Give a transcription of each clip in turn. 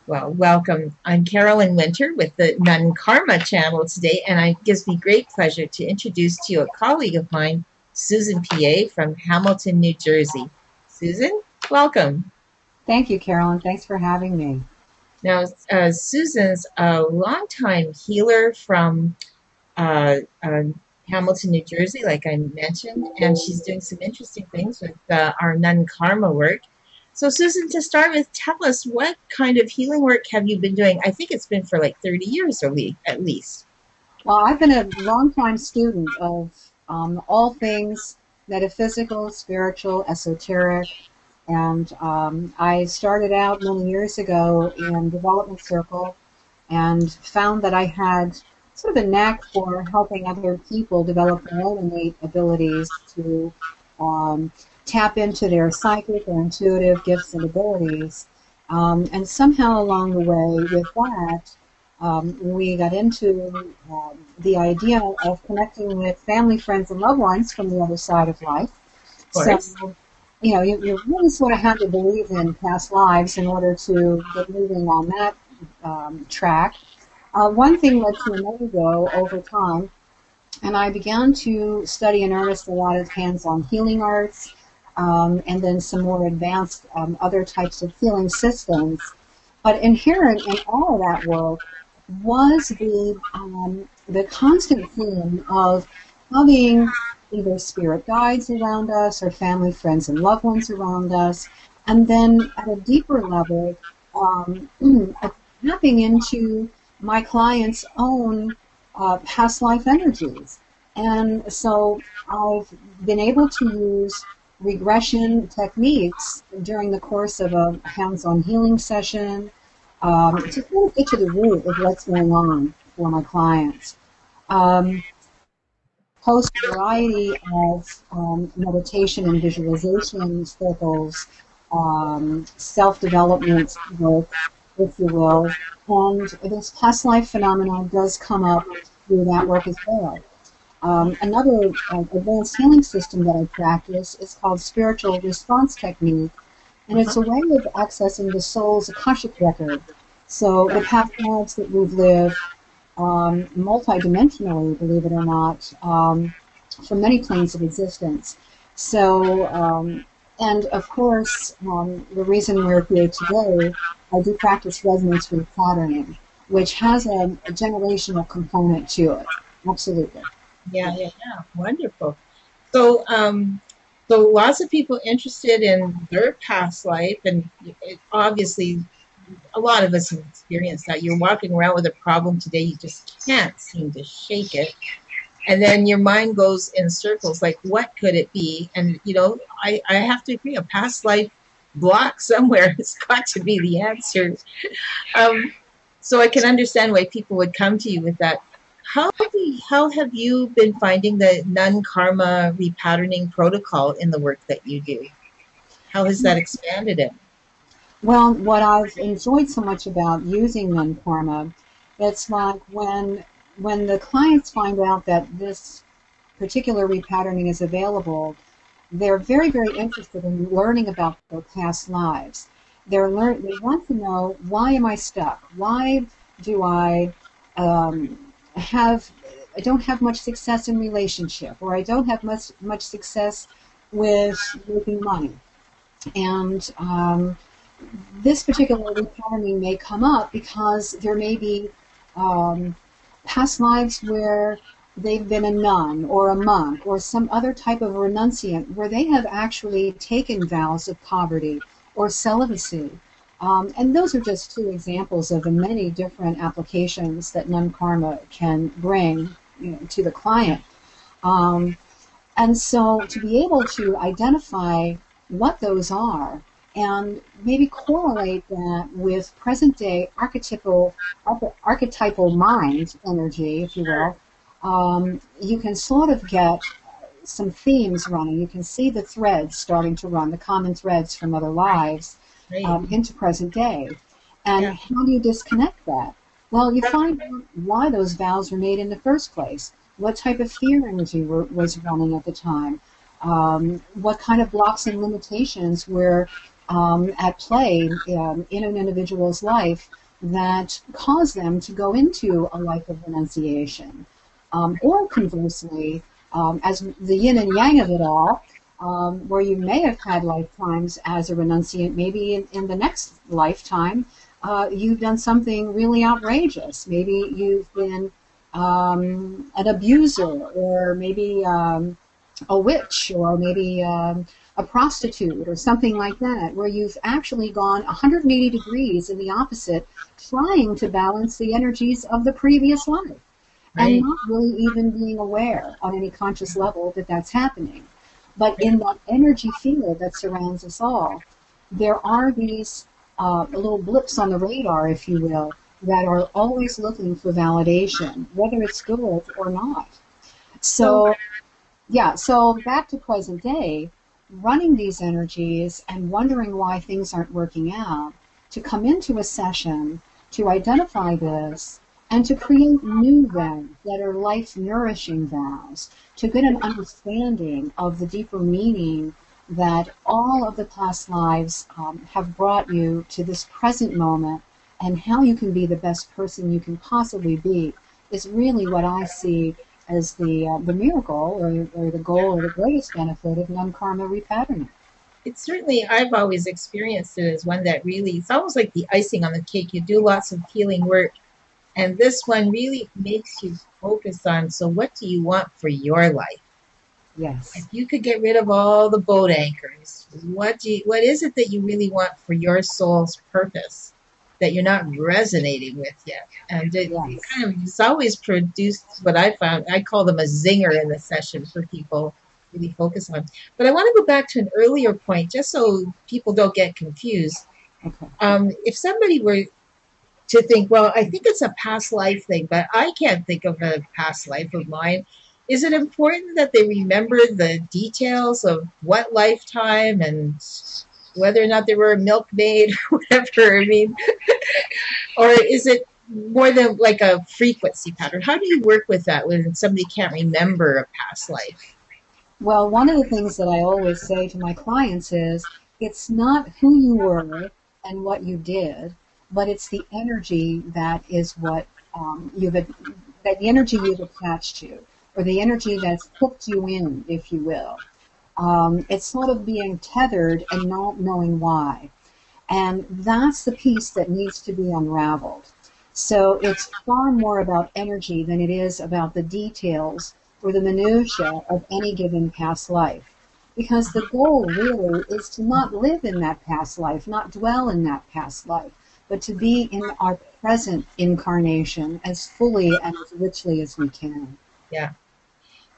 Well, welcome. I'm Carolyn Winter with the Nun Karma channel today, and it gives me great pleasure to introduce to you a colleague of mine, Susan PA from Hamilton, New Jersey. Susan, welcome. Thank you, Carolyn. Thanks for having me. Now, Susan's a longtime healer from uh, uh, Hamilton, New Jersey, like I mentioned, and she's doing some interesting things with our Nun Karma work. So, Susan, to start with, tell us what kind of healing work have you been doing? I think it's been for like 30 years at least. Well, I've been a longtime student of all things metaphysical, spiritual, esoteric, and I started out many years ago in development circle and found that I had sort of a knack for helping other people develop their own innate abilities to um, tap into their psychic or intuitive gifts and abilities. And somehow along the way with that, we got into the idea of connecting with family, friends, and loved ones from the other side of life. Of So, course. you really sort of had to believe in past lives in order to get moving on that track. One thing led to another, though, over time, and I began to study in earnest a lot of hands-on healing arts, and then some more advanced other types of healing systems. But inherent in all of that work was the constant theme of having either spirit guides around us or family, friends, and loved ones around us, and then at a deeper level, um, tapping into my clients' own past life energies. And so I've been able to use regression techniques during the course of a hands-on healing session to kind of get to the root of what's going on for my clients. Um, Host a variety of meditation and visualization circles, self-development work, if you will, and this past life phenomenon does come up through that work as well. Another advanced healing system that I practice is called spiritual response technique, and it's a way of accessing the soul's Akashic record. So the past lives that we've lived multidimensionally, believe it or not, from many planes of existence. So, and of course, the reason we're here today, I do practice resonance repatterning, which has a generational component to it. Absolutely. Yeah, yeah, yeah. Wonderful. So, so lots of people interested in their past life, and obviously, a lot of us have experienced that. You're walking around with a problem today, you just can't seem to shake it, and then your mind goes in circles. Like, what could it be? And I have to agree, a past life block somewhere has got to be the answer. Um, so I can understand why people would come to you with that. How have you been finding the non karma repatterning protocol in the work that you do? How has that expanded it? Well, what I've enjoyed so much about using non-karma, it's like when the clients find out that this particular repatterning is available, they're very, very interested in learning about their past lives. They want to know, why am I stuck? Why do have I don't have much success in relationship, or I don't have much success with making money? And this particular repatterning may come up because there may be um, past lives where they've been a nun or a monk or some other type of renunciant where they have actually taken vows of poverty or celibacy. And those are just two examples of the many different applications that non karma can bring, to the client. Um, and so to be able to identify what those are and maybe correlate that with present day archetypal mind energy, if you will, you can sort of get some themes running. You can see the threads starting to run, the common threads from other lives Right. into present day. And Yeah. how do you disconnect that? Well, you find out why those vows were made in the first place. What type of fear energy was running at the time? What kind of blocks and limitations were at play in an individual's life that cause them to go into a life of renunciation. Or conversely, as the yin and yang of it all, where you may have had lifetimes as a renunciant, maybe in the next lifetime, you've done something really outrageous. Maybe you've been an abuser, or maybe a witch, or maybe a prostitute, or something like that, where you've actually gone 180 degrees in the opposite, trying to balance the energies of the previous life, and Right. not really even being aware on any conscious level that that's happening. But in that energy field that surrounds us all, there are these little blips on the radar, if you will, that are always looking for validation, whether it's good or not. So So, yeah, so back to present day, running these energies and wondering why things aren't working out, to come into a session, to identify this, and to create new vows that are life nourishing vows, to get an understanding of the deeper meaning that all of the past lives have brought you to this present moment, and how you can be the best person you can possibly be, is really what I see as the miracle, or the goal, or the greatest benefit of non-karma repatterning. it's certainly, I've always experienced it as one that really, it's almost like the icing on the cake. You do lots of healing work, and this one really makes you focus on, so what do you want for your life? If Yes. you could get rid of all the boat anchors, what is it that you really want for your soul's purpose that you're not resonating with yet? And it Yes. kind of, it's always produced what I found. I call them a zinger in the session for people to really focus on. But I want to go back to an earlier point, just so people don't get confused. Okay. If somebody were to think, well, I think it's a past life thing, but I can't think of a past life of mine. Is it important that they remember the details of what lifetime and whether or not they were a milkmaid or whatever? I mean, or is it more than like a frequency pattern? How do you work with that when somebody can't remember a past life? Well, one of the things that I always say to my clients is, it's not who you were and what you did, but it's the energy that is what that the energy you've attached to, or the energy that's hooked you in, if you will. It's sort of being tethered and not knowing why. And that's the piece that needs to be unraveled. So it's far more about energy than it is about the details or the minutiae of any given past life. Because the goal really is to not live in that past life, not dwell in that past life, but to be in our present incarnation as fully and as richly as we can. Yeah.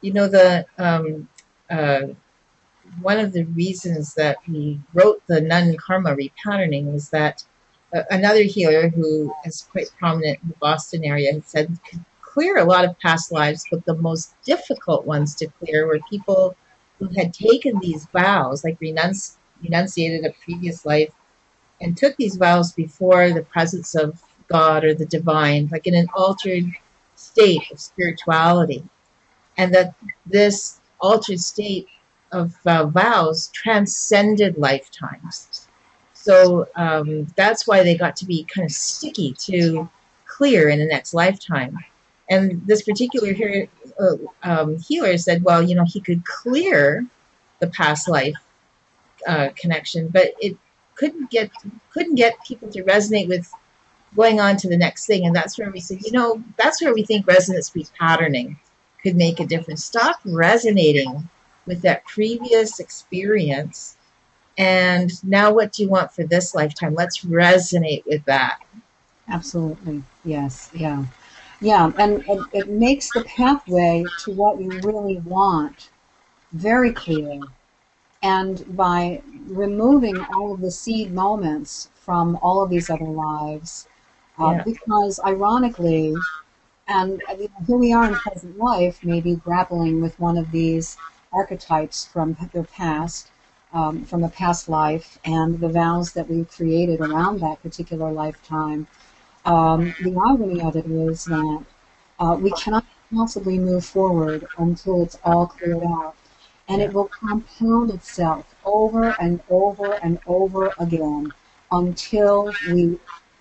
You know, the one of the reasons that we wrote the Nun Karma Repatterning was that another healer who is quite prominent in the Boston area had said could clear a lot of past lives, but the most difficult ones to clear were people who had taken these vows, like renunciated a previous life, and took these vows before the presence of God or the divine, like in an altered state of spirituality. And that this altered state of vows transcended lifetimes. So that's why they got to be kind of sticky to clear in the next lifetime. And this particular healer said, well, you know, he could clear the past life connection, but it couldn't get people to resonate with going on to the next thing. And that's where we said, you know, that's where we think resonance repatterning could make a difference. Stop resonating with that previous experience. And now what do you want for this lifetime? Let's resonate with that. Absolutely. Yes. Yeah. Yeah. And it makes the pathway to what you really want very clear. And by removing all of the seed moments from all of these other lives, Yeah. because ironically, and I mean, here we are in present life, maybe grappling with one of these archetypes from their past, from a past life, and the vows that we've created around that particular lifetime. The irony of it is that we cannot possibly move forward until it's all cleared out. and Yeah. it will compound itself over and over and over again until we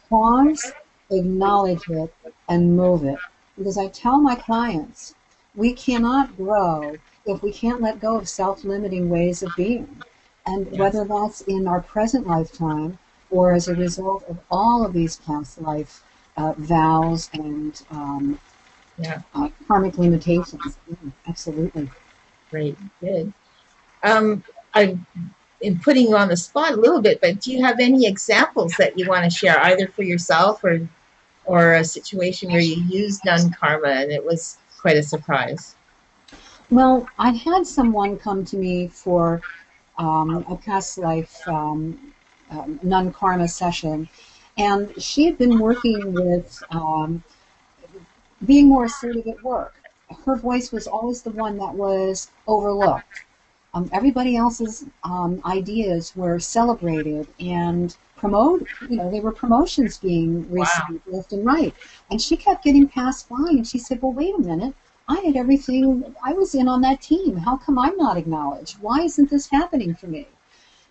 pause, acknowledge it, and move it. Because I tell my clients, we cannot grow if we can't let go of self-limiting ways of being. And Yes. whether that's in our present lifetime or as a result of all of these past life vows and Yeah. karmic limitations. Yeah, absolutely. Great. Good. Um, I'm putting you on the spot a little bit, but do you have any examples that you want to share, either for yourself or a situation where you used nun karma and it was quite a surprise? Well, I had someone come to me for a past life non karma session, and she had been working with being more assertive at work. Her voice was always the one that was overlooked. Everybody else's ideas were celebrated and promoted. You know, there were promotions being Wow. received left and right. And she kept getting passed by, and she said, "Well, wait a minute. I had everything. I was in on that team. How come I'm not acknowledged? Why isn't this happening for me?"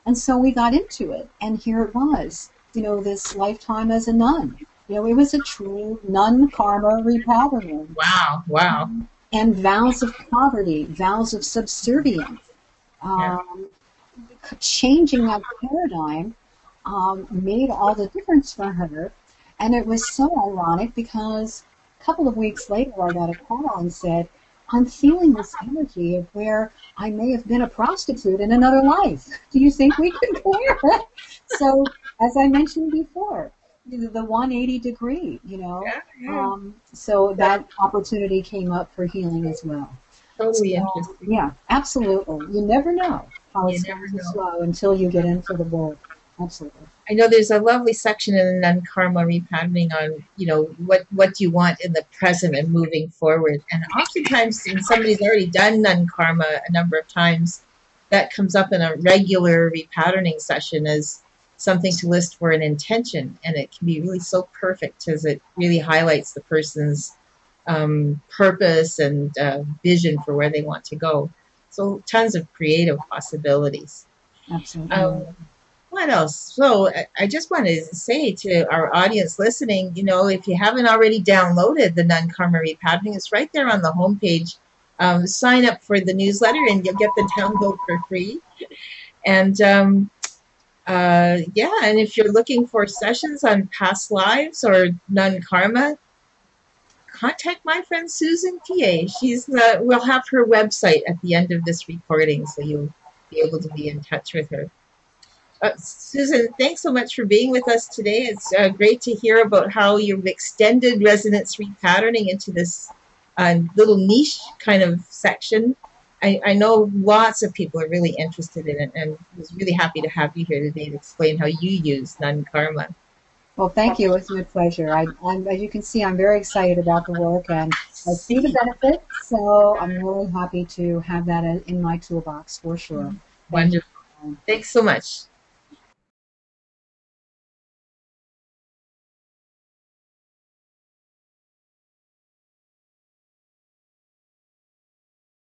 And so we got into it, and here it was. You know, this lifetime as a nun. You know, it was a true nun karma repatterning, Wow. Wow. and vows of poverty, vows of subservience. Yeah. Um, Changing that paradigm made all the difference for her. And it was so ironic because a couple of weeks later, I got a call and said, "I'm feeling this energy of where I may have been a prostitute in another life. Do you think we could clear?" So, as I mentioned before, the 180 degree, you know. Yeah. Yeah. So that opportunity came up for healing as well. Totally So, interesting. yeah, absolutely. You never know how You it's never going to know. flow until you get into the work. Absolutely. I know there's a lovely section in the non karma repatterning on, what you want in the present and moving forward. And oftentimes, when somebody's already done non karma a number of times, that comes up in a regular repatterning session as something to list for an intention. And it can be really so perfect as it really highlights the person's purpose and vision for where they want to go. So, tons of creative possibilities. Absolutely. Um, what else? So I just wanted to say to our audience listening, if you haven't already downloaded the Non Karma Repatterning, it's right there on the homepage. Sign up for the newsletter and you'll get the download for free. And yeah, and if you're looking for sessions on past lives or non karma, contact my friend Susan PA. We'll have her website at the end of this recording, so you'll be able to be in touch with her. Susan, thanks so much for being with us today. It's great to hear about how you've extended resonance repatterning into this little niche kind of section. I know lots of people are really interested in it, and was really happy to have you here today to explain how you use non-karma. Well, thank you. It's my pleasure. As you can see, I'm very excited about the work and I see the benefits. So I'm really happy to have that in my toolbox for sure. Thank you. Wonderful. Thanks so much.